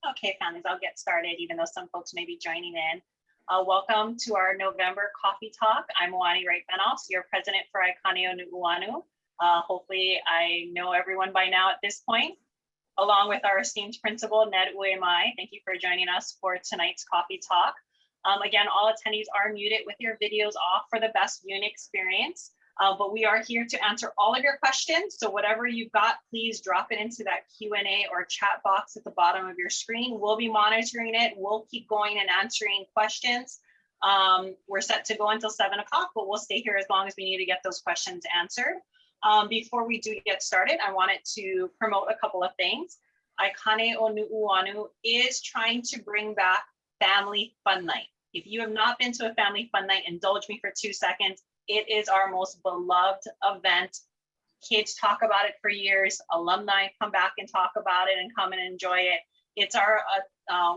Okay, families, I'll get started, even though some folks may be joining in. Welcome to our November Coffee Talk. I'm Uemae Benos, your president for Aikane Nuuanu. Hopefully, I know everyone by now at this point, along with our esteemed principal, Ned Uemae. Thank you for joining us for tonight's Coffee Talk. Again, all attendees are muted with your videos off for the best viewing experience. But we are here to answer all of your questions. So whatever you've got, please drop it into that Q&A or chat box at the bottom of your screen. We'll be monitoring it. We'll keep going and answering questions. We're set to go until 7 o'clock, but we'll stay here as long as we need to get those questions answered. Before we do get started, I wanted to promote a couple of things. Aikane o Nuuanu is trying to bring back Family Fun Night. If you have not been to a Family Fun Night, indulge me for 2 seconds. It is our most beloved event. Kids talk about it for years. Alumni come back and talk about it and come and enjoy it. It's our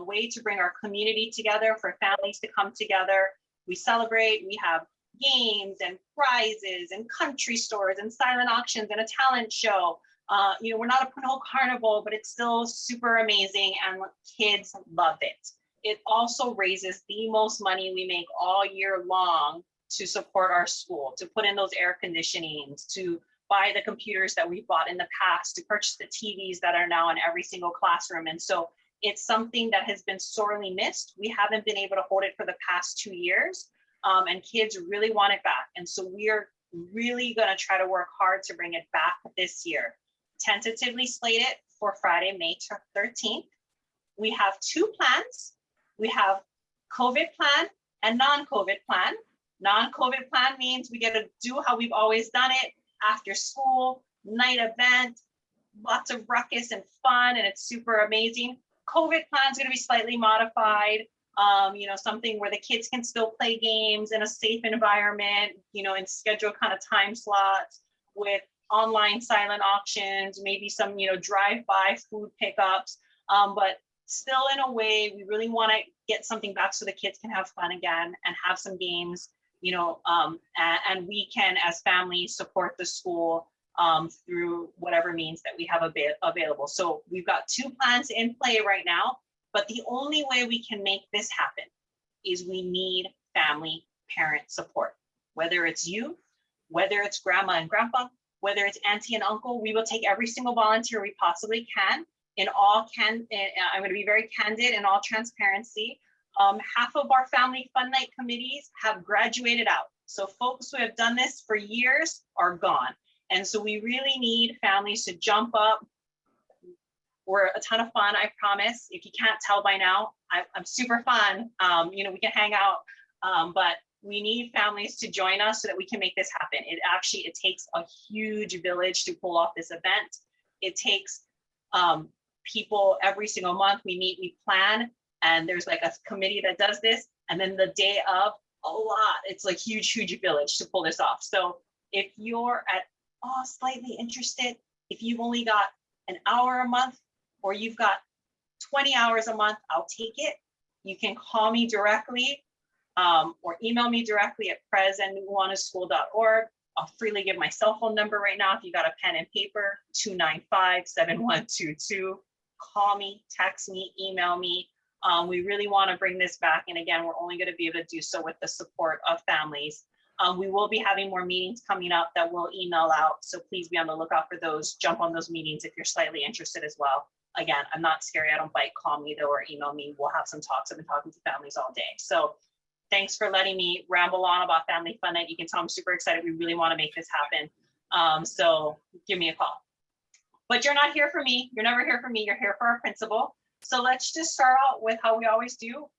way to bring our community together, for families to come together. We celebrate, we have games and prizes and country stores and silent auctions and a talent show. We're not a Pinot Carnival, but it's still super amazing and kids love it. It also raises the most money we make all year long to support our school, to put in those air conditionings, to buy the computers that we bought in the past, to purchase the TVs that are now in every single classroom. And so it's something that has been sorely missed. We haven't been able to hold it for the past 2 years, and kids really want it back. And so we're really gonna try to work hard to bring it back this year. Tentatively slated for Friday, May 13th. We have 2 plans. We have COVID plan and non-COVID plan. Non-COVID plan means we get to do how we've always done it, after school, night event, lots of ruckus and fun, and it's super amazing. COVID plan is going to be slightly modified, something where the kids can still play games in a safe environment, and schedule kind of time slots with online silent auctions, maybe some, drive-by food pickups, but still in a way, we really want to get something back so the kids can have fun again and have some games. And we can, as families, support the school through whatever means that we have available. So we've got 2 plans in play right now, but the only way we can make this happen is we need family parent support. Whether it's you, whether it's grandma and grandpa, whether it's auntie and uncle, we will take every single volunteer we possibly can. I'm going to be very candid in all transparency. Half of our Family Fun Night committees have graduated out. So folks who have done this for years are gone. And so we really need families to jump up. We're a ton of fun, I promise. If you can't tell by now, I'm super fun. We can hang out, but we need families to join us so that we can make this happen. It takes a huge village to pull off this event. It takes people every single month. We meet, we plan, and there's like a committee that does this. And then the day of, a lot, it's like huge village to pull this off. So if you're at all slightly interested, if you've only got an hour a month, or you've got 20 hours a month, I'll take it. You can call me directly or email me directly at pres@nuuanuschool.org. I'll freely give my cell phone number right now. If you got a pen and paper, 295-7122. Call me, text me, email me. We really want to bring this back. And again, we're only going to be able to do so with the support of families. We will be having more meetings coming up that we'll email out. So please be on the lookout for those. Jump on those meetings if you're slightly interested as well. Again, I'm not scary. I don't bite. Call me though, or email me. We'll have some talks. I've been talking to families all day. So thanks for letting me ramble on about Family Fun Night. You can tell I'm super excited. We really want to make this happen. So give me a call. But you're not here for me. You're never here for me. You're here for our principal. So let's just start out with how we always do.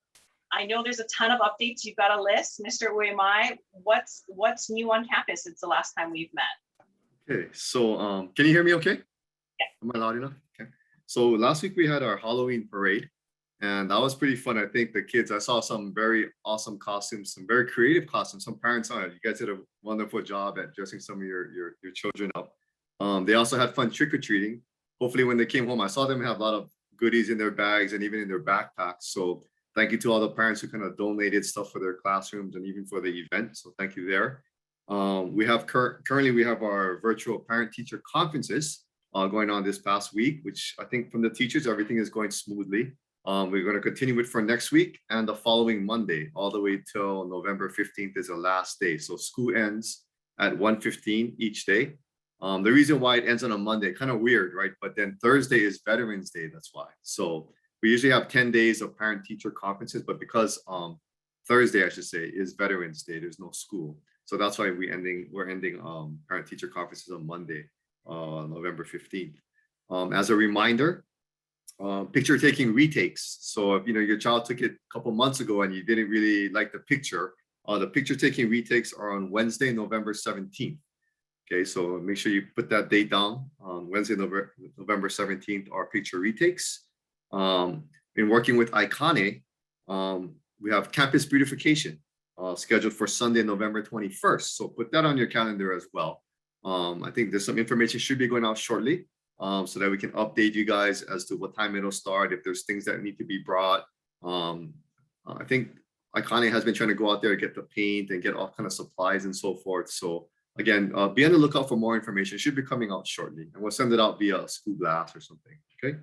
I know there's a ton of updates. You've got a list. Mr. Uemae, what's new on campus since the last time we've met? Okay, so can you hear me okay? Yeah. Am I loud enough? Okay. So last week we had our Halloween parade, and that was pretty fun. I think the kids, I saw some very awesome costumes, some very creative costumes, some parents on it. You guys did a wonderful job at dressing some of your children up. They also had fun trick-or-treating. Hopefully when they came home, I saw them have a lot of goodies in their bags and even in their backpacks. So thank you to all the parents who kind of donated stuff for their classrooms and even for the event. So thank you there. We have currently we have our virtual parent-teacher conferences going on this past week, which I think from the teachers, everything is going smoothly. We're going to continue it for next week and the following Monday, all the way till November 15th is the last day. So school ends at 1:15 each day. The reason why it ends on a Monday, kind of weird, right? But then Thursday is Veterans Day, that's why. So we usually have 10 days of parent-teacher conferences, but because Thursday, I should say, is Veterans Day, there's no school. So that's why we're ending parent-teacher conferences on Monday, November 15th. As a reminder, picture taking retakes. So if your child took it a couple months ago and you didn't really like the picture taking retakes are on Wednesday, November 17th. Okay, so make sure you put that date down on Wednesday, November 17th, our picture retakes. In working with Aikane, we have campus beautification scheduled for Sunday, November 21st. So put that on your calendar as well. I think there's some information should be going out shortly so that we can update you guys as to what time it'll start, if there's things that need to be brought. I think Aikane has been trying to go out there, get the paint and get all kind of supplies and so forth. So again, be on the lookout for more information. It should be coming out shortly, and we'll send it out via school blast or something. Okay.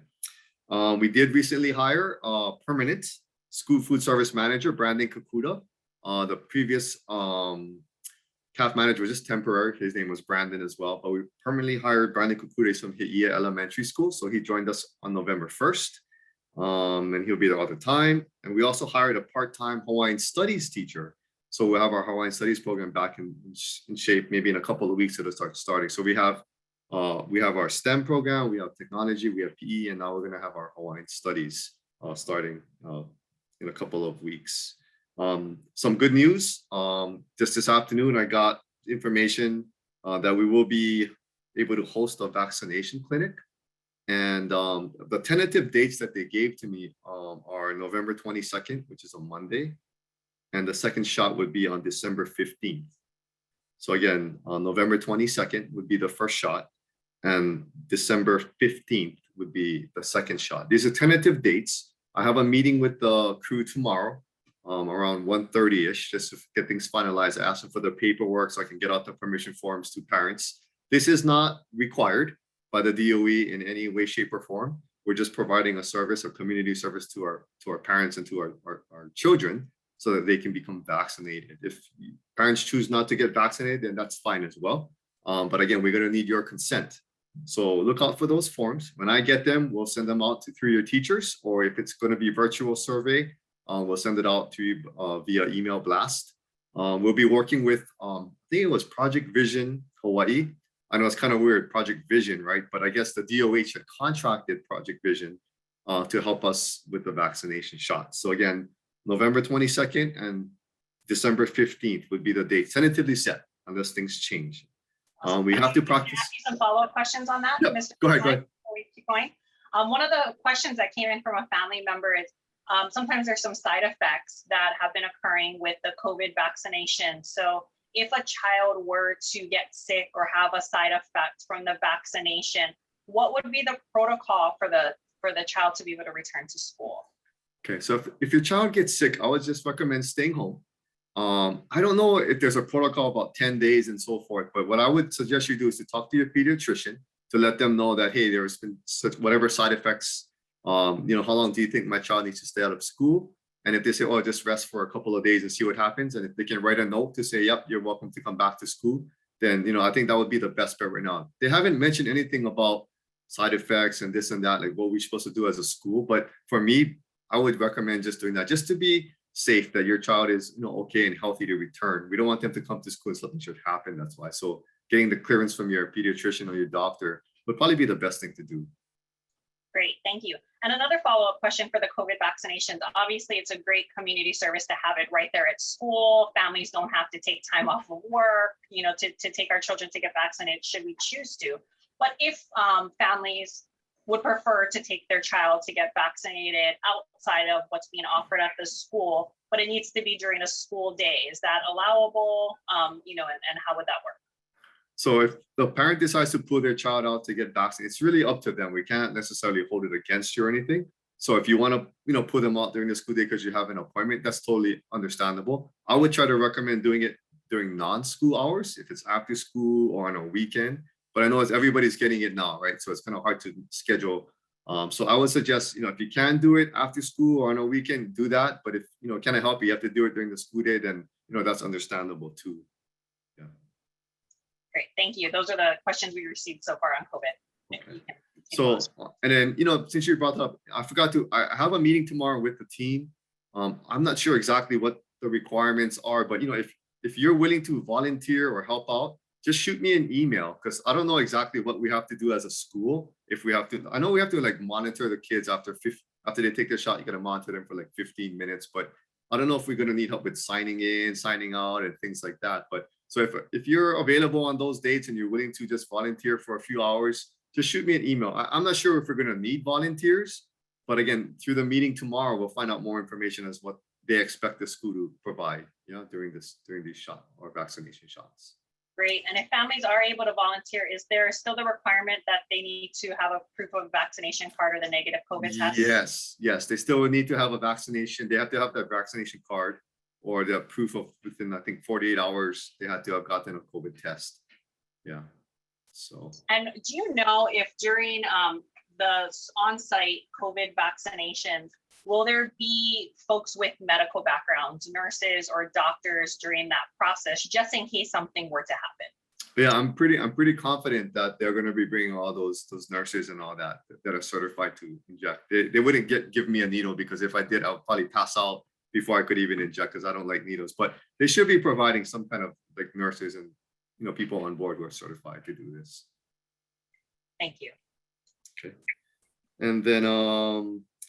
We did recently hire a permanent school food service manager, Brandon Kakuda. The previous CAF manager was just temporary. His name was Brandon as well, but we permanently hired Brandon Kakuda from Nuuanu Elementary School. So he joined us on November 1st, and he'll be there all the time. And we also hired a part-time Hawaiian studies teacher. So we'll have our Hawaiian studies program back in shape. Maybe in a couple of weeks it'll start starting. So we have our STEM program, we have technology, we have PE, and now we're going to have our Hawaiian studies starting in a couple of weeks. Some good news. Just this afternoon, I got information that we will be able to host a vaccination clinic. And the tentative dates that they gave to me are November 22nd, which is a Monday. And the second shot would be on December 15th. So again, on November 22nd would be the first shot, and December 15th would be the second shot. These are tentative dates. I have a meeting with the crew tomorrow around 1:30ish, just to get things finalized. I asked them for the paperwork so I can get out the permission forms to parents. This is not required by the DOE in any way, shape, or form. We're just providing a service, a community service to our parents and to our children, so that they can become vaccinated. If parents choose not to get vaccinated, then that's fine as well. But again, we're going to need your consent. So look out for those forms. When I get them, we'll send them out through your teachers, or if it's going to be virtual survey, we'll send it out to you via email blast. We'll be working with, I think it was Project Vision Hawaii. I know it's kind of weird, Project Vision, right? But I guess the DOH had contracted Project Vision to help us with the vaccination shots. So again, November 22nd and December 15th would be the date tentatively set, unless things change. We have to practice. Can I ask you some follow-up questions on that, Yep. Mr. Go ahead. Before we keep going. One of the questions that came in from a family member is sometimes there's some side effects that have been occurring with the COVID vaccination. So if a child were to get sick or have a side effect from the vaccination, what would be the protocol for the child to be able to return to school? Okay, so if your child gets sick, I would just recommend staying home. I don't know if there's a protocol about 10 days and so forth, but what I would suggest you do is to talk to your pediatrician to let them know that, hey, there's been such whatever side effects, how long do you think my child needs to stay out of school? And if they say, oh, just rest for a couple of days and see what happens, and if they can write a note to say, yep, you're welcome to come back to school, then, I think that would be the best bet right now. They haven't mentioned anything about side effects and this and that, like what we're supposed to do as a school. But for me, I would recommend just doing that, just to be safe that your child is, okay and healthy to return. We don't want them to come to school and something should happen. That's why. So getting the clearance from your pediatrician or your doctor would probably be the best thing to do. Great, thank you. And another follow-up question for the COVID vaccinations. Obviously, it's a great community service to have it right there at school. Families don't have to take time off of work, to take our children to get vaccinated should we choose to. But if families would prefer to take their child to get vaccinated outside of what's being offered at the school, but it needs to be during a school day, is that allowable? And how would that work? So if the parent decides to pull their child out to get vaccinated, it's really up to them. We can't necessarily hold it against you or anything. So if you want to, pull them out during the school day because you have an appointment, that's totally understandable. I would try to recommend doing it during non-school hours, if it's after school or on a weekend. But I know everybody's getting it now, right? So it's kind of hard to schedule So I would suggest, if you can do it after school or on a weekend, do that. But if, can I help you have to do it during the school day, then, that's understandable too. Yeah. Great, thank you. Those are the questions we received so far on COVID. Okay. So, and then, since you brought up, I have a meeting tomorrow with the team. I'm not sure exactly what the requirements are, but if you're willing to volunteer or help out, just shoot me an email, because I don't know exactly what we have to do as a school. If we have to, I know we have to like monitor the kids after they take their shot. You got to monitor them for like 15 minutes, but I don't know if we're going to need help with signing in, signing out, and things like that. But so if you're available on those dates and you're willing to just volunteer for a few hours, just shoot me an email. I'm not sure if we're going to need volunteers, but again, through the meeting tomorrow, we'll find out more information as what they expect the school to provide, during these shot or vaccination shots. Great. And if families are able to volunteer, is there still the requirement that they need to have a proof of vaccination card or the negative COVID test? Yes. They still need to have a vaccination. They have to have that vaccination card or the proof of within, I think, 48 hours, they had to have gotten a COVID test. Yeah. So. And do you know if during the on-site COVID vaccinations, will there be folks with medical backgrounds, nurses or doctors during that process, just in case something were to happen? Yeah, I'm pretty confident that they're going to be bringing all those nurses and all that are certified to inject. They wouldn't give me a needle, because if I did, I'll probably pass out before I could even inject, because I don't like needles. But they should be providing some kind of like nurses and people on board who are certified to do this. Thank you. Okay, and then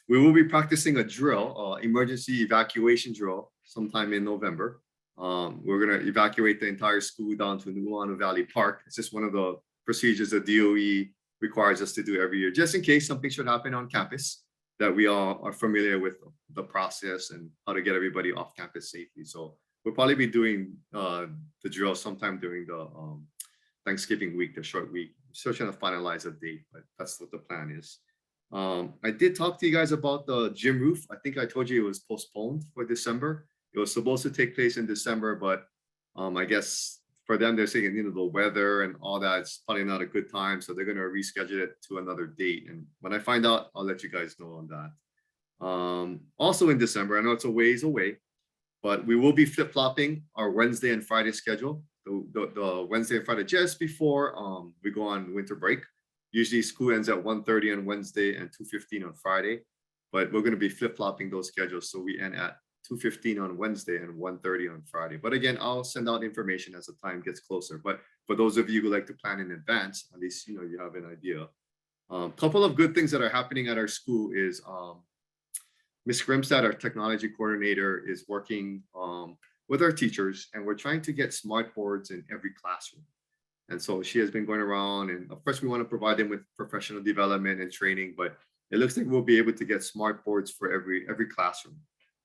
we will be practicing a drill, emergency evacuation drill, sometime in November. We're going to evacuate the entire school down to Nuuanu Valley Park. It's just one of the procedures the DOE requires us to do every year, just in case something should happen on campus, that we all are familiar with the process and how to get everybody off campus safely. So we'll probably be doing the drill sometime during the Thanksgiving week, the short week. Still trying to finalize a date, but that's what the plan is. I did talk to you guys about the gym roof. I think I told you it was postponed for December. It was supposed to take place in December, but I guess for them, they're saying, the weather and all that, it's probably not a good time. So they're going to reschedule it to another date. And when I find out, I'll let you guys know on that. Also in December, I know it's a ways away, but we will be flip-flopping our Wednesday and Friday schedule. The Wednesday and Friday just before we go on winter break. Usually school ends at 1:30 on Wednesday and 2:15 on Friday, but we're going to be flip-flopping those schedules. So we end at 2:15 on Wednesday and 1:30 on Friday. But again, I'll send out information as the time gets closer. But for those of you who like to plan in advance, at least you have an idea. Couple of good things that are happening at our school is Ms. Grimstad, our technology coordinator, is working with our teachers, and we're trying to get smart boards in every classroom. And so she has been going around, and of course we want to provide them with professional development and training, but it looks like we'll be able to get smart boards for every classroom.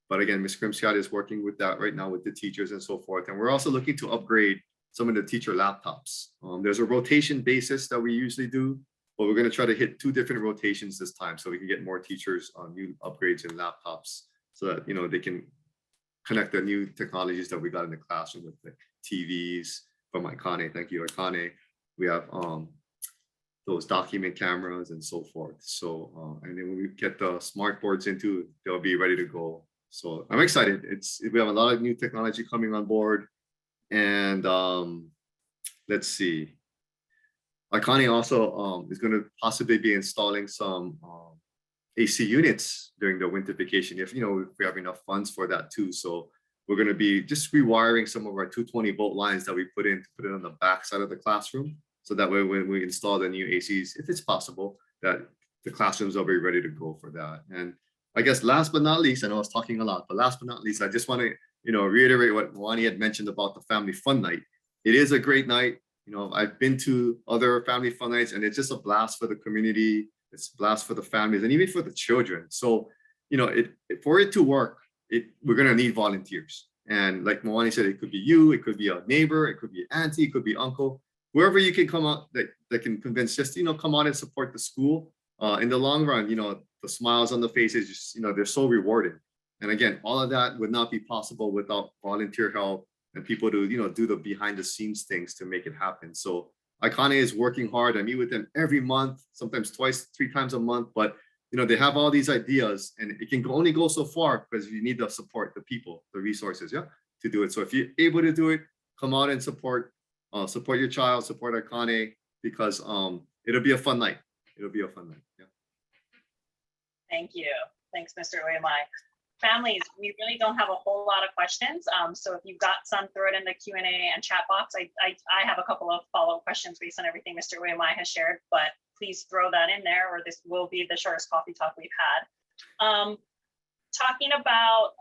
But again, Ms. Grimstad is working with that right now with the teachers and so forth. And we're also looking to upgrade some of the teacher laptops. There's a rotation basis that we usually do, but we're going to try to hit 2 different rotations this time so we can get more teachers on new upgrades and laptops, so that they can connect the new technologies that we got in the classroom with the TVs from Aikane. Thank you, Aikane. We have those document cameras and so forth. So and then when we get the smart boards into, they'll be ready to go. So I'm excited. We have a lot of new technology coming on board, and let's see. Aikane also is going to possibly be installing some AC units during the winter vacation, if we have enough funds for that too. So we're going to be just rewiring some of our 220-volt lines that we put it on the back side of the classroom, so that way when we install the new ACs, if it's possible, that the classrooms will be ready to go for that. And I guess last but not least, I know I was talking a lot, but last but not least, I just want to reiterate what Wani had mentioned about the family fun night. It is a great night. I've been to other family fun nights, and it's just a blast for the community. It's a blast for the families and even for the children. So, for it to work, we're going to need volunteers. And like Moani said, it could be you, it could be a neighbor, it could be auntie, it could be uncle, whoever you can come out that can convince, just, come out and support the school. In the long run, the smiles on the faces, just, they're so rewarding. And again, all of that would not be possible without volunteer help and people to, do the behind the scenes things to make it happen. So Aikane is working hard. I meet with them every month, sometimes 2-3 times a month, but they have all these ideas, and it can only go so far because you need the support, the people, the resources, yeah, to do it. So if you're able to do it, come out and support your child, support Aikane, because it'll be a fun night. It'll be a fun night. Yeah. Thank you. Thanks, Mr. Uemae. Families, we really don't have a whole lot of questions. So if you've got some, throw it in the Q&A and chat box. I have a couple of follow-up questions based on everything Mr. Uemae has shared, but please throw that in there, or this will be the shortest coffee talk we've had. Talking about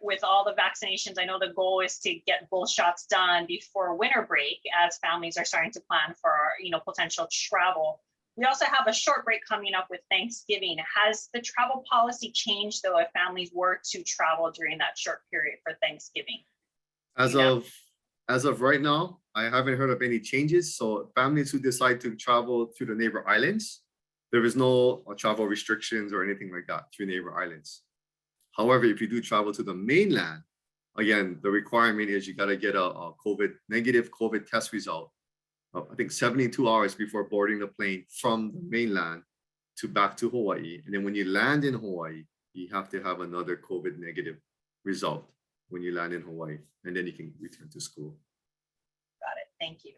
with all the vaccinations, I know the goal is to get both shots done before winter break, as families are starting to plan for potential travel. We also have a short break coming up with Thanksgiving. Has the travel policy changed, though, if families were to travel during that short period for Thanksgiving? As of right now, I haven't heard of any changes. So families who decide to travel to the neighbor islands, there is no travel restrictions or anything like that to neighbor islands. However, if you do travel to the mainland, again, the requirement is you got to get a negative COVID test result, I think 72 hours before boarding the plane from the mainland back to Hawaii. And then when you land in Hawaii, you have to have another COVID negative result when you land in Hawaii, and then you can return to school. Got it. Thank you.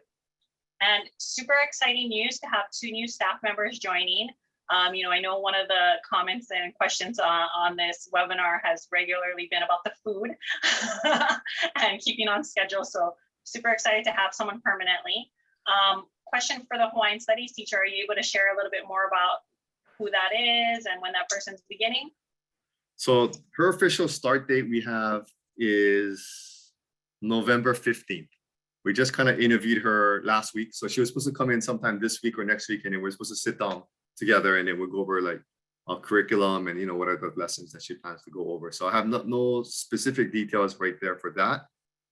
And super exciting news to have 2 new staff members joining. I know one of the comments and questions on this webinar has regularly been about the food and keeping on schedule. So super excited to have someone permanently. Question for the Hawaiian Studies teacher, are you able to share a little bit more about who that is and when that person's beginning? So her official start date we have is November 15th. We just kind of interviewed her last week. So she was supposed to come in sometime this week or next week, and then we're supposed to sit down together and then we'll go over like a curriculum and what are the lessons that she plans to go over. So I have no specific details right there for that.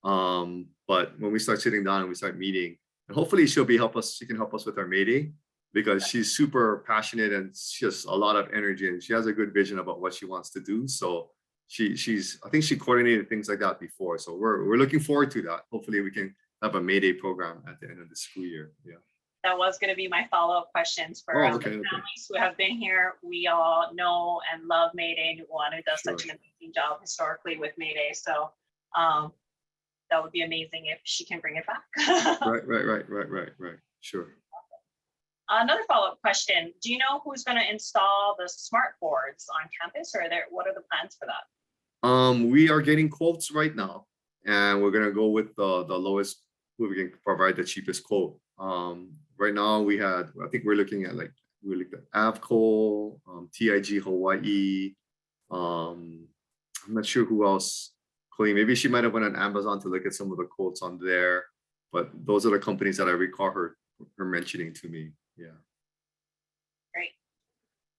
But when we start sitting down and we start meeting, and hopefully she can help us with our May Day, because she's super passionate and she has a lot of energy and she has a good vision about what she wants to do. So I think she coordinated things like that before. So we're looking forward to that. Hopefully we can have a May Day program at the end of the school year. Yeah. That was going to be my follow-up questions for the families who have been here. We all know and love May Day. Nuuanu does such an amazing job historically with May Day. So that would be amazing if she can bring it back. Right. Sure. Another follow-up question. Do you know who's going to install the smart boards on campus, or what are the plans for that? We are getting quotes right now, and we're going to go with the lowest, who we can provide the cheapest quote. Right now I think we're looking at Avco, TIG Hawaii. I'm not sure who else. Chloe, maybe she might have went on Amazon to look at some of the quotes on there, but those are the companies that I recall her mentioning to me. Yeah. Great.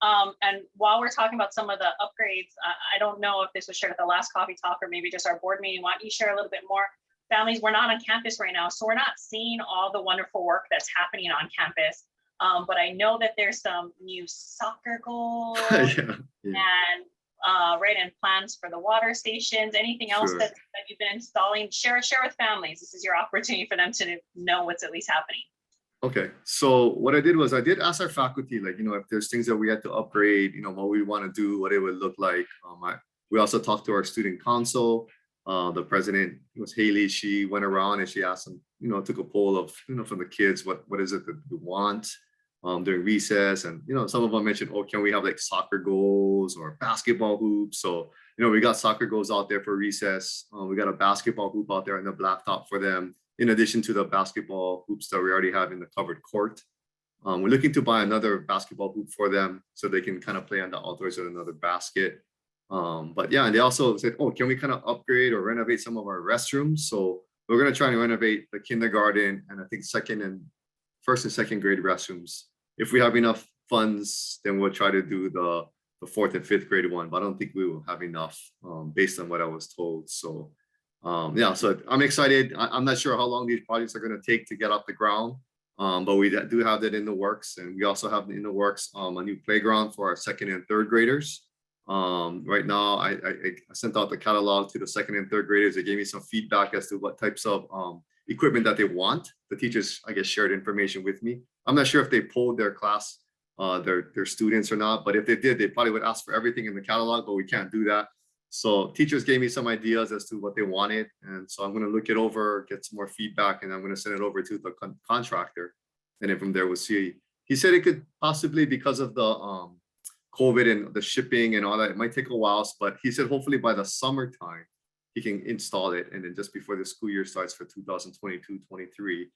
And while we're talking about some of the upgrades, I don't know if this was shared at the last coffee talk or maybe just our board meeting. Why don't you share a little bit more? Families, we're not on campus right now, so we're not seeing all the wonderful work that's happening on campus. But I know that there's some new soccer goals and plans for the water stations. Anything else that you've been installing? Share with families. This is your opportunity for them to know what's at least happening. Okay, so what I did was I did ask our faculty, if there's things that we had to upgrade, what we want to do, what it would look like. We also talked to our student council. The president was Haley. She went around and she asked them, took a poll of, from the kids, what is it that you want during recess? And, some of them mentioned, can we have like soccer goals or basketball hoops? So, we got soccer goals out there for recess. We got a basketball hoop out there on the blacktop for them, in addition to the basketball hoops that we already have in the covered court. We're looking to buy another basketball hoop for them so they can kind of play on the outdoors with another basket. But yeah, and they also said, can we kind of upgrade or renovate some of our restrooms? So we're going to try and renovate the kindergarten and I think first and second grade restrooms. If we have enough funds, then we'll try to do the 4th and 5th grade one, but I don't think we will have enough based on what I was told. So so I'm excited. I'm not sure how long these projects are going to take to get off the ground, but we do have that in the works. And we also have in the works a new playground for our 2nd and 3rd graders. Right now, I sent out the catalog to the 2nd and 3rd graders. They gave me some feedback as to what types of equipment that they want. The teachers, I guess, shared information with me. I'm not sure if they polled their class their students or not. But if they did, they probably would ask for everything in the catalog, but we can't do that. So teachers gave me some ideas as to what they wanted. And so I'm going to look it over, get some more feedback, and I'm going to send it over to the contractor. And then from there, we'll see. He said it could possibly, because of the COVID and the shipping and all that, it might take a while, but he said hopefully by the summertime, he can install it. And then just before the school year starts for 2022-23,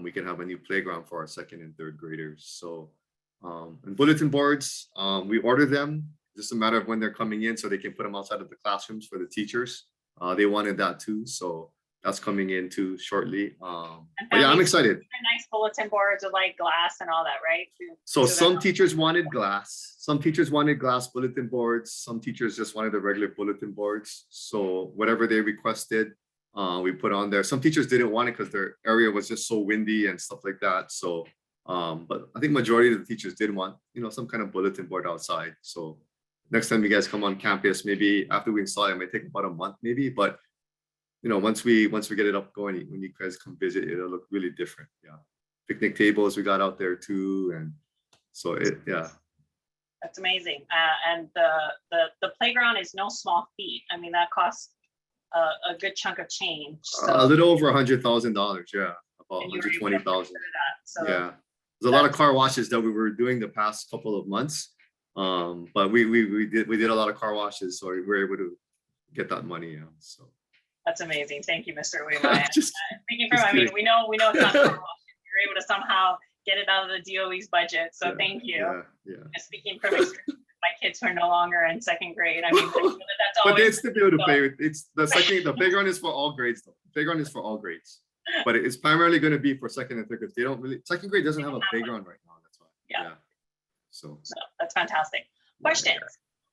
we can have a new playground for our second and third graders. So, and bulletin boards, we order them. Just a matter of when they're coming in so they can put them outside of the classrooms for the teachers. They wanted that too. So that's coming in too shortly. But yeah, I'm excited. Nice bulletin boards with like glass and all that, right? So some teachers wanted glass. Some teachers wanted glass bulletin boards. Some teachers just wanted the regular bulletin boards. So whatever they requested, we put on there. Some teachers didn't want it because their area was just so windy and stuff like that. So, but I think majority of the teachers did want, some kind of bulletin board outside. So next time you guys come on campus, maybe after we install it, it might take about a month maybe, but once we get it up going, when you guys come visit, it'll look really different. Yeah. Picnic tables we got out there too. And so yeah. That's amazing. And the playground is no small feat. I mean, that costs a good chunk of change. So. A little over $100,000. Yeah. About 120,000. So yeah. There's a lot of car washes that we were doing the past couple of months. But we did a lot of car washes, so we were able to get that money out. So that's amazing. Thank you, Mr. Uemae. Speaking from, I mean, we know it's not car washes. You're able to somehow get it out of the DOE's budget. So thank you. Yeah. Speaking from experience, my kids who are no longer in second grade. I mean, that's but they still be able to play with. It's the playground is for all grades though. The playground is for all grades, but it's primarily going to be for second and third grades. They don't really. Second grade doesn't have a playground right now. That's why. Yeah. So that's fantastic. Questions.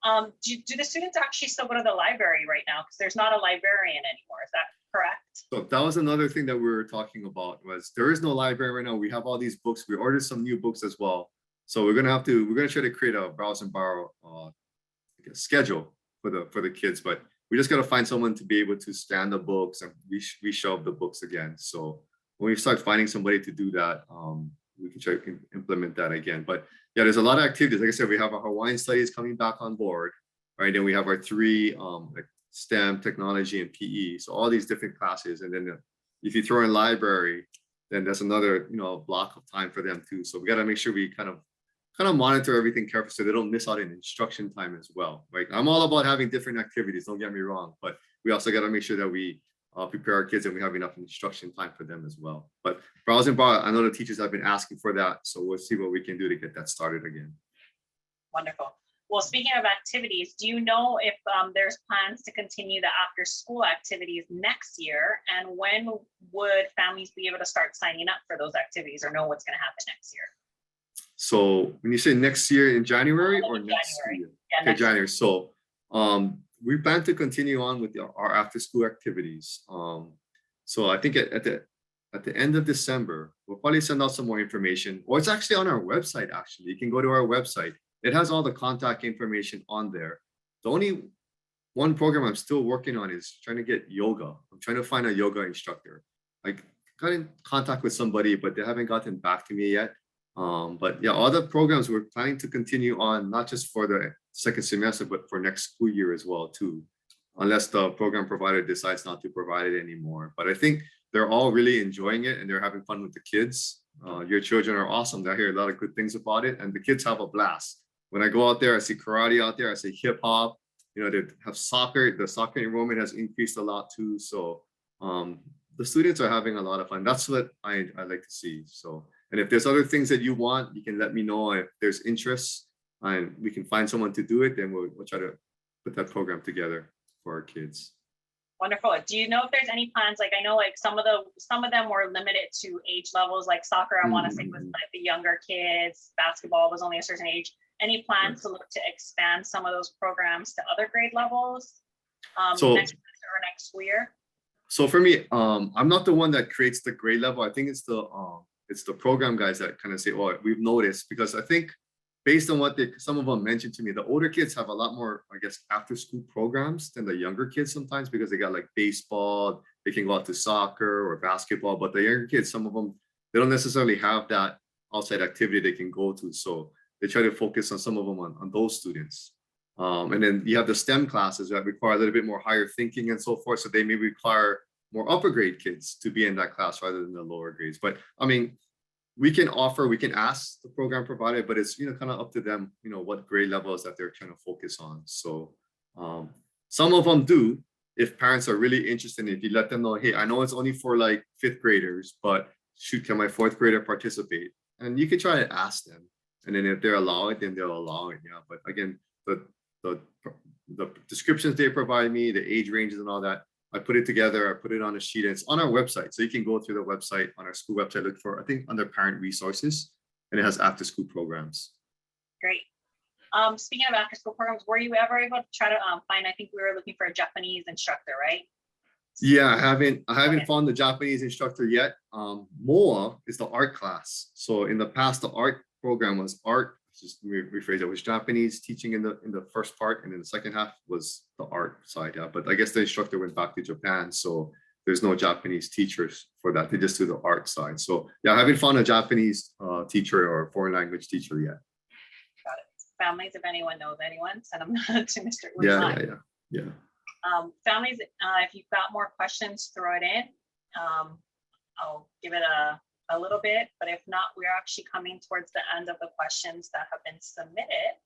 Do the students actually still go to the library right now? Because there's not a librarian anymore. Is that correct? So that was another thing that we were talking about, was there is no library right now. We have all these books. We ordered some new books as well. So we're gonna try to create a browse and borrow schedule for the kids, but we just gotta find someone to be able to scan the books and reshelve the books again. So when we start finding somebody to do that, we can try to implement that again. But yeah, there's a lot of activities. Like I said, we have our Hawaiian studies coming back on board, right? Then we have our three like STEM, technology, and PE. So all these different classes. And then if you throw in library, then that's another block of time for them too. So we got to make sure we kind of monitor everything carefully so they don't miss out in instruction time as well, right? I'm all about having different activities. Don't get me wrong, but we also got to make sure that we prepare our kids and we have enough instruction time for them as well. But browse and borrow, I know the teachers have been asking for that, so we'll see what we can do to get that started again. Wonderful. Well, speaking of activities, do you know if there's plans to continue the after-school activities next year? And when would families be able to start signing up for those activities or know what's going to happen next year? So when you say next year, in January or next year? Yeah, okay, January. So we plan to continue on with our after-school activities. So I think at the end of December, we'll probably send out some more information, or it's actually on our website. Actually, you can go to our website. It has all the contact information on there. The only one program I'm still working on is trying to get yoga. I'm trying to find a yoga instructor. I got in contact with somebody, but they haven't gotten back to me yet. But yeah, all the programs we're planning to continue on, not just for the second semester, but for next school year as well too, unless the program provider decides not to provide it anymore. But I think they're all really enjoying it and they're having fun with the kids. Your children are awesome. I hear a lot of good things about it, and the kids have a blast. When I go out there, I see karate out there, I see hip hop, they have soccer. The soccer enrollment has increased a lot too. So the students are having a lot of fun. That's what I like to see. So, and if there's other things that you want, you can let me know. If there's interest and we can find someone to do it, then we'll try to put that program together for our kids. Wonderful. Do you know if there's any plans? Like, I know like some of them were limited to age levels, like soccer, I want to say was like the younger kids, basketball was only a certain age. Any plans to look to expand some of those programs to other grade levels next semester or next school year? So for me, I'm not the one that creates the grade level. I think it's the program guys that kind of say, oh, we've noticed, because I think based on what some of them mentioned to me, the older kids have a lot more, I guess, after school programs than the younger kids sometimes, because they got like baseball, they can go out to soccer or basketball, but the younger kids, some of them, they don't necessarily have that outside activity they can go to. So they try to focus on some of them on those students. And then you have the STEM classes that require a little bit more higher thinking and so forth. So they may require more upper grade kids to be in that class rather than the lower grades. But I mean, we can ask the program provider, but it's, kind of up to them, what grade levels that they're trying to focus on. So some of them do, if parents are really interested, if you let them know, hey, I know it's only for like 5th graders, but shoot, can my 4th grader participate? And you can try to ask them. And then if they're allowed it, then they'll allow it. Yeah. But again, the descriptions they provide me, the age ranges and all that, I put it together, I put it on a sheet, and it's on our website. So you can go through the website, on our school website, look for, I think, under parent resources, and it has after school programs. Great. Speaking of after school programs, were you ever able to try to find, I think we were looking for a Japanese instructor, right? Yeah, I haven't found the Japanese instructor yet. MOA is the art class. So in the past, the art program was art, just rephrase it, was Japanese teaching in the first part, and then the second half was the art side. Yeah, but I guess the instructor went back to Japan, so there's no Japanese teachers for that. They just do the art side. So yeah, I haven't found a Japanese teacher or foreign language teacher yet. Got it. Families, if anyone knows anyone, send them to Mr. Uemae. Yeah. Families, if you've got more questions, throw it in. I'll give it a little bit, but if not, we're actually coming towards the end of the questions that have been submitted.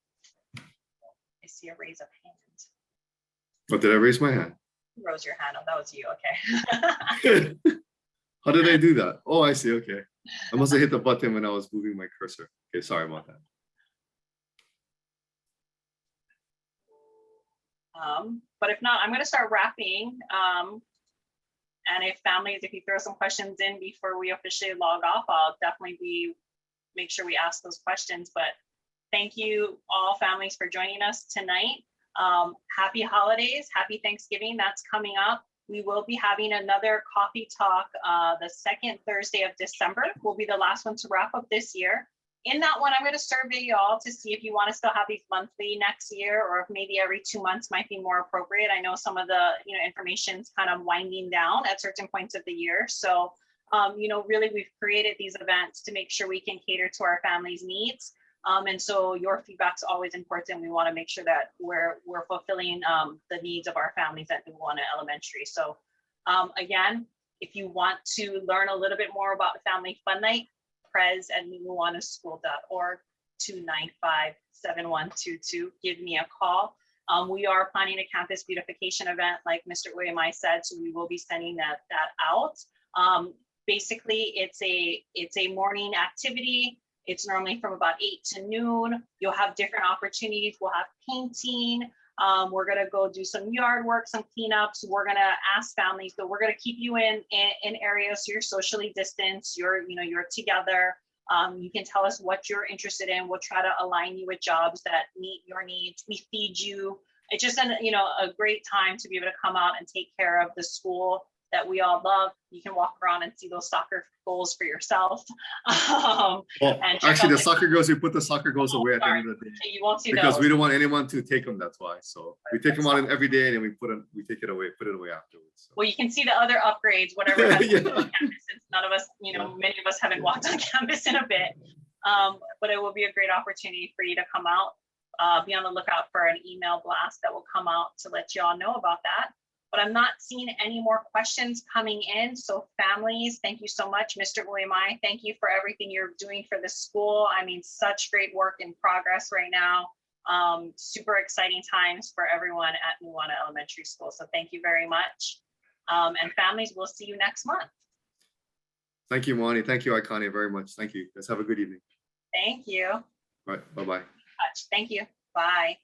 I see a raise of hand. Oh, did I raise my hand? You rose your hand. Oh, that was you. Okay. How did I do that? Oh, I see. Okay. I must have hit the button when I was moving my cursor. Okay, sorry about that. But if not, I'm going to start wrapping. And if families, if you throw some questions in before we officially log off, I'll definitely make sure we ask those questions. But thank you all families for joining us tonight. Happy holidays, happy Thanksgiving, that's coming up. We will be having another coffee talk the 2nd Thursday of December. Will be the last one to wrap up this year. In that one, I'm going to survey y'all to see if you want to still have these monthly next year, or if maybe every 2 months might be more appropriate. I know some of the information's kind of winding down at certain points of the year. So, really we've created these events to make sure we can cater to our families' needs. And so your feedback's always important. We want to make sure that we're fulfilling the needs of our families at Nuuanu Elementary. So again, if you want to learn a little bit more about the Family Fun Night, pres@nuuanuschool.org, 295-7122. Give me a call. We are planning a campus beautification event, like Mr. Uemae said, so we will be sending that out. Basically, it's a morning activity. It's normally from about 8 to noon. You'll have different opportunities. We'll have painting. We're gonna go do some yard work, some cleanups. We're gonna ask families, but we're gonna keep you in areas so you're socially distanced. You're together. You can tell us what you're interested in. We'll try to align you with jobs that meet your needs. We feed you. It's just a great time to be able to come out and take care of the school that we all love. You can walk around and see those soccer goals for yourself. Well, actually, the soccer goals, we put the soccer goals away at the end of the day. You won't see because those. we don't want anyone to take them. That's why. So we take them out every day, and then we take it away, put it away afterwards. So. Well, you can see the other upgrades, whatever. Has Yeah. been on campus, since none of us, many of us haven't walked on campus in a bit. But it will be a great opportunity for you to come out. Be on the lookout for an email blast that will come out to let you all know about that. But I'm not seeing any more questions coming in. So families, thank you so much. Mr. Uemae, thank you for everything you're doing for the school. I mean, such great work in progress right now. Super exciting times for everyone at Nuuanu Elementary School. So thank you very much. And families, we'll see you next month. Thank you, Wani. Thank you, Aikane, very much. Thank you. Let's have a good evening. Thank you. All right. Bye-bye. Thank you. Bye.